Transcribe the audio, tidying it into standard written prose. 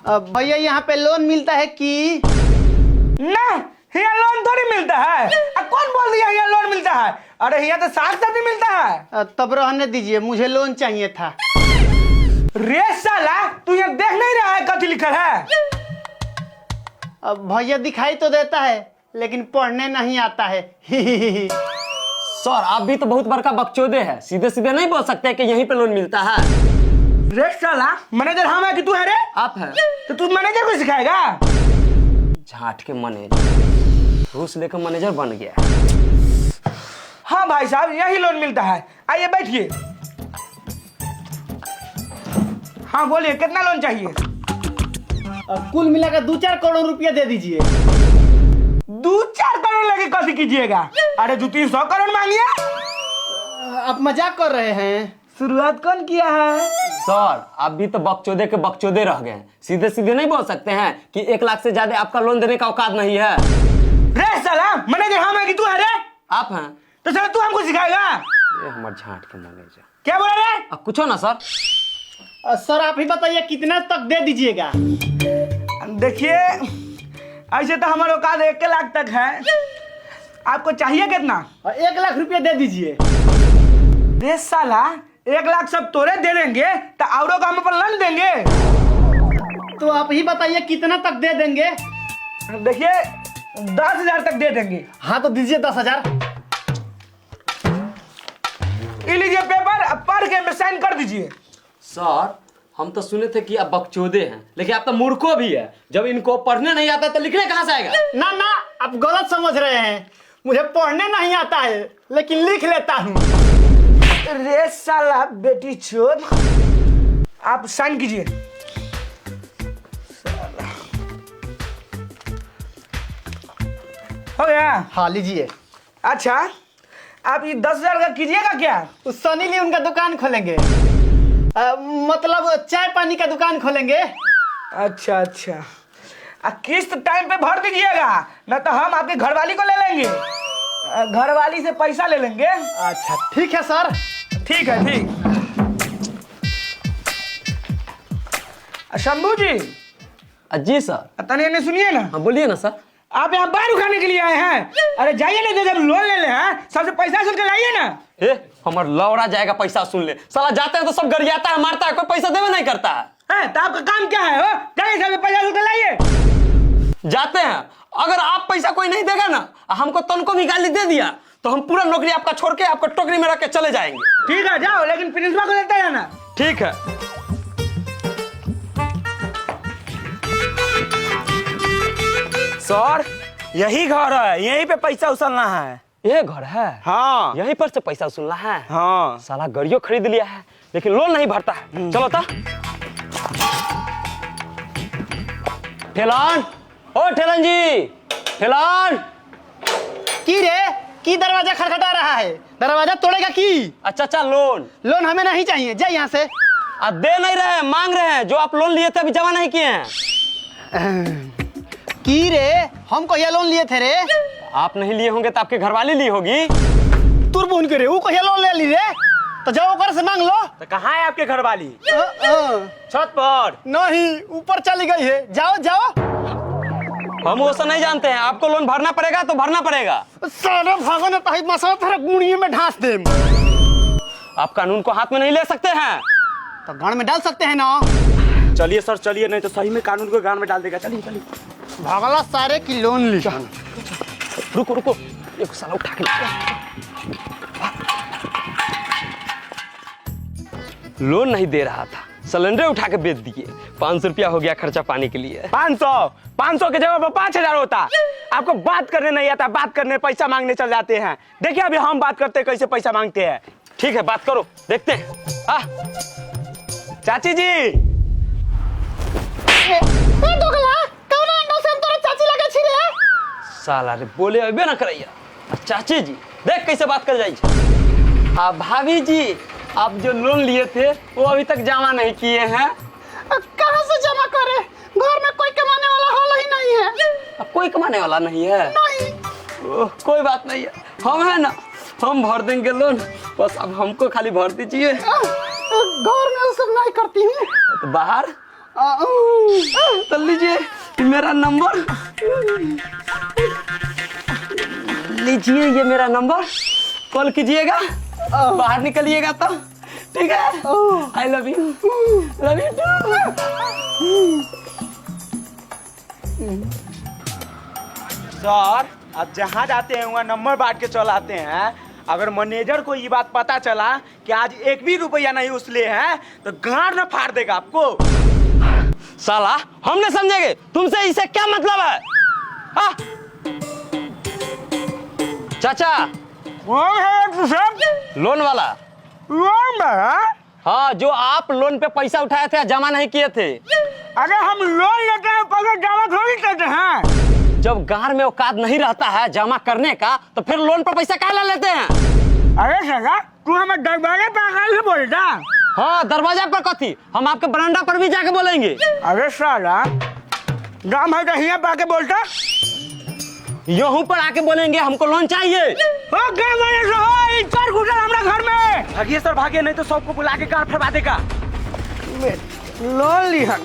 भैया यहाँ पे लोन मिलता है कि ना? यहाँ लोन थोड़ी मिलता है। कौन बोल दिया यहाँ लोन मिलता है? अरे यहाँ तो साथ साथ ही मिलता है। तब रहने दीजिए, मुझे लोन चाहिए था। रे साला, तू यहाँ देख नहीं रहा है कथी लिखल है? भैया दिखाई तो देता है लेकिन पढ़ने नहीं आता है। सर आप भी तो बहुत बड़का बकचोदे है, सीधे सीधे नहीं बोल सकते कि यहीं पे लोन मिलता है। रे साला, मैनेजर हम है कि तू है रे? आप है तो तू मैनेजर को सिखाएगा? झाट के मैनेजर, घूस लेकर मैनेजर बन गया। हाँ भाई साहब, यही लोन मिलता है। आइए बैठिए। हाँ बोलिए, कितना लोन चाहिए? कुल मिलाकर 2-4 करोड़ रुपया दे दीजिए। 2-4 करोड़ लगे कथी कीजिएगा? अरे 200-300 करोड़ मांगिए। आप मजाक कर रहे हैं? शुरुआत कौन किया है? सर आप भी तो बकचोदे के बकचोदे रह गए, सीधे सीधे नहीं बोल सकते हैं कि 1 लाख से ज्यादा आपका लोन देने का औकात नहीं है। रे साला, मैनेजर हम है कि तू है रे? आप हैं तो सर तू हमको सिखाएगा? ये हमारे झाट के मैनेजर। क्या बोला रे? कुछ हो ना सर। सर आप ही बताइए कितना तक दे दीजिएगा? देखिए, ऐसे तो हमारे औकात 1 लाख तक है। आपको चाहिए कितना? 1 लाख रुपया दे दीजिए। रे साला, 1 लाख सब तोरे दे देंगे तो औरों का हम पर लोन देंगे? तो आप ही बताइए कितना तक दे देंगे? देखिए, 10,000 तक दे देंगे। हाँ तो दीजिए 10,000। ये लीजिए पेपर, पढ़ के साइन कर दीजिए। सर हम तो सुने थे कि आप बकचोदे हैं, लेकिन आप तो मूर्खों भी है। जब इनको पढ़ने नहीं आता तो लिखने कहाँ से आएगा? ना ना, आप गलत समझ रहे हैं। मुझे पढ़ने नहीं आता है लेकिन लिख लेता हूँ। रे साला बेटी चोद, आप साइन कीजिए। हो गया? हाँ लीजिए। अच्छा, आप ये 10,000 का कीजिएगा क्या? उस सनी ली उनका दुकान खोलेंगे। मतलब चाय पानी का दुकान खोलेंगे। अच्छा अच्छा, किस्त टाइम पे भर दीजिएगा, न तो हम आपकी घरवाली को ले लेंगे। घरवाली से पैसा ले लेंगे। अच्छा ठीक है सर। ठीक है, ठीक। शंभू जी। जी सर। तनिया ने सुनिए ना। हाँ बोलिए ना सर। आप यहाँ बाल उठाने के लिए आए हैं? अरे जाइए ना, जब लोन ले ले हैं सबसे पैसा सुन के लाइए ना। हमार लौड़ा जाएगा पैसा सुन ले। साला जाते हैं तो सब गरियाता है, मारता है, कोई पैसा देवे नहीं करता है। तो आपका काम क्या है? हो जाइए, सबसे पैसा सुन के लाइए। जाते हैं, अगर आप पैसा कोई नहीं देगा ना, हमको तनको भी गाली दे दिया तो हम पूरा नौकरी आपका छोड़ के आपको टोकरी में रख के चले जाएंगे। ठीक है जाओ, लेकिन प्रिंसिपल को लेते जाना। ठीक है। सर यही घर है, यहीं पे पैसा उछलना है। ये घर है? हाँ। यहीं पर से पैसा उसूलना है? हाँ। साला गाड़ियों खरीद लिया है लेकिन लोन नहीं भरता है। चलो तो। ठेलान, ओ ठेलान जी, ठेलान। की रे, की दरवाजा खटखटा रहा है? दरवाजा तोड़ेगा की? अच्छा लोन। लोन हमें नहीं चाहिए, जा यहाँ से। दे नहीं रहे, मांग रहे हैं। जो आप लोन लिए थे अभी जमा नहीं किए हैं। की रे, हम कहिया लोन लिए थे रे? आप नहीं लिए होंगे तो आपके घरवाली ली होगी। तुरबुन के रे, वो कहिया लोन ले ली रे? तो जाओ ऊपर से मांग लो। तो कहाँ है आपके घरवाली? छत पर नहीं, ऊपर चली गई है। जाओ जाओ। हम वो सब नहीं जानते हैं, आपको लोन भरना पड़ेगा तो भरना पड़ेगा। सारा भागो तो मसाला तेरा गुड़िए में ढांस दे। आप कानून को हाथ में नहीं ले सकते हैं तो गाड़ में डाल सकते हैं ना। चलिए सर चलिए, नहीं तो सही में कानून को गान में डाल देगा। चलिए चलिए। भागला सारे की लोन ली। रुको रुको, एक साला उठा के लोन नहीं दे रहा था, सिलेंडर उठा के बेच दिए। 500 रुपया हो गया खर्चा पानी के लिए। 500 के जगह पर 5,000 होता। आपको बात करने नहीं आता, बात करने पैसा मांगने चल जाते हैं। देखिए अभी हम बात करते हैं कैसे पैसा मांगते हैं। ठीक है बात करो, देखते हैं। चाची जी। साला रे बोले अबे ना करैया। चाची जी देख कैसे बात कर जाइए। भाभी जी, आप जो लोन लिए थे वो अभी तक जमा नहीं किए हैं। कहाँ से जमा करे? घर में कोई कमाने वाला हाल ही नहीं है। अब कोई कमाने वाला नहीं है? नहीं। कोई बात नहीं है, हम है ना, हम भर देंगे लोन। बस अब हमको खाली भर दीजिए। घर में सब नहीं करती हूँ। तो बाहर तो लीजिए मेरा नंबर, लीजिए ये मेरा नंबर, कॉल कीजिएगा, बाहर निकलिएगा तो ठीक है। आई लव यू सर अब जहाँ जाते हैं वहाँ नंबर बांट के चल आते हैं। अगर मैनेजर को ये बात पता चला कि आज एक भी रुपया नहीं उसले हैं तो गांड में फाड़ देगा आपको। साला हम नहीं समझेंगे, तुमसे इसे क्या मतलब है? हाँ? चाचा कौन है सब? लोन वाला। लोन वाला? हाँ, जो आप लोन पे पैसा उठाए थे जमा नहीं किए थे। अरे हम लोन लेते हैं पैसा जमा थोड़ी करते हैं। जब गांव में औकात नहीं रहता है जमा करने का तो फिर लोन पर पैसा काहे ला लेते हैं? अरे सगा तू हमें दरबारे पे आकर बोलता। हाँ, दरवाजा पर कथी, हम आपके बरामदा पर भी जाके बोलेंगे। अरे साला गाँव है तो यहाँ पे आके बोलता। यहाँ पर आके बोलेंगे हमको लोन चाहिए। घर में भागिए सर, भागिए नहीं तो सबको बुला के कार फरवा देगा। लोन लिया